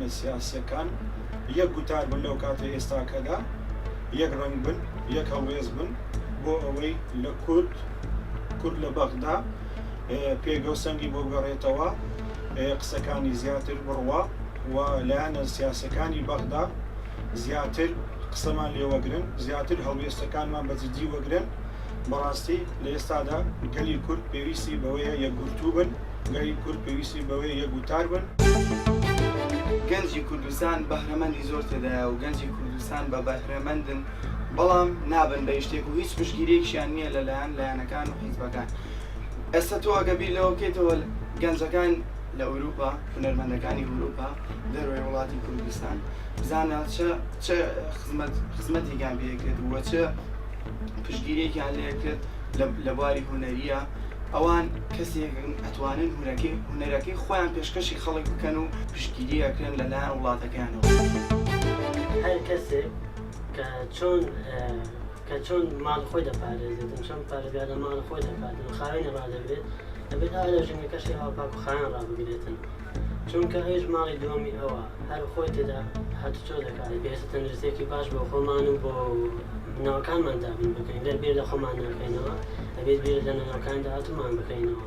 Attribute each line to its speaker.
Speaker 1: لایەنە سیاسیەکان یەک گوتار بن لەو کاتە ئێستاکەدا، یەک ڕەنگ بن، یەک هەڵوێز بن بۆ ئەوەی لە کورد لە بەغدا پێگەوسەنگی بۆ بگەڕێتەوە، قسەکانی زیاتر بڕوا و لایەنە سیاسەکانی بەغدا زیاتر قسەمان لێوەگرن، زیاتر هەڵوێستەکانمان بەجددی وەگرن. بەڕاستی لە ئێستادا گەلی کورد پێویستی بەوەیە یەکگرتوو بن، گەلی کورد پێویستی بەوەیە یەکگوتار بن.
Speaker 2: گەنجی کوردستان بەهرەمەندی زۆر تێدایە و گەنجی کوردستان بە بەهرەمەندن، بەڵام نابن بە شتێک و هیچ پشتگیریەکیان نییە لەلایەن لایەنەکان و حیزبەکان. ئێستا تۆ ئەگە بیر لەوە بکەیتەوە گەنجەکان لە ئەوروپا، هونەرمەندەکانی ئەوروپا دەروێ وڵاتی کوردستان بزانە چه خزمەتێکیان پێ کرد وە چه پشتگیریەکیان لێ کرد لە بواری هونەریە. ئەوان کەسێکن ئەتوانن هونەرەکەی خۆیان پێشکەشی خەڵک بکەن و پشتگیریەکەن لەلایەن وڵاتەکانەوە.
Speaker 3: هەر کەسێک کە چۆن ماڵ خۆی دەپارێزێت، چۆن پارێزگار لە ماڵ خۆی دەپارێزێت، خاوێنی ڕادەبێت، دەبێت ئاوا لە ژینگەکەشی هاوپاک و خاوێن ڕابگرێتن. چونکە هیچ ماڵی دووەمی ئەوە هەر خۆی تێدا هاتوچۆ دەکات، پێویستە تەندروستێکی باش بۆ خۆمان و بۆ ناوەکانمان دابین بکەین. دەر بیر لە خۆمان ناکەینەوە، دەبێت بیر لە ناوەکان داهاتوومان بکەینەوە.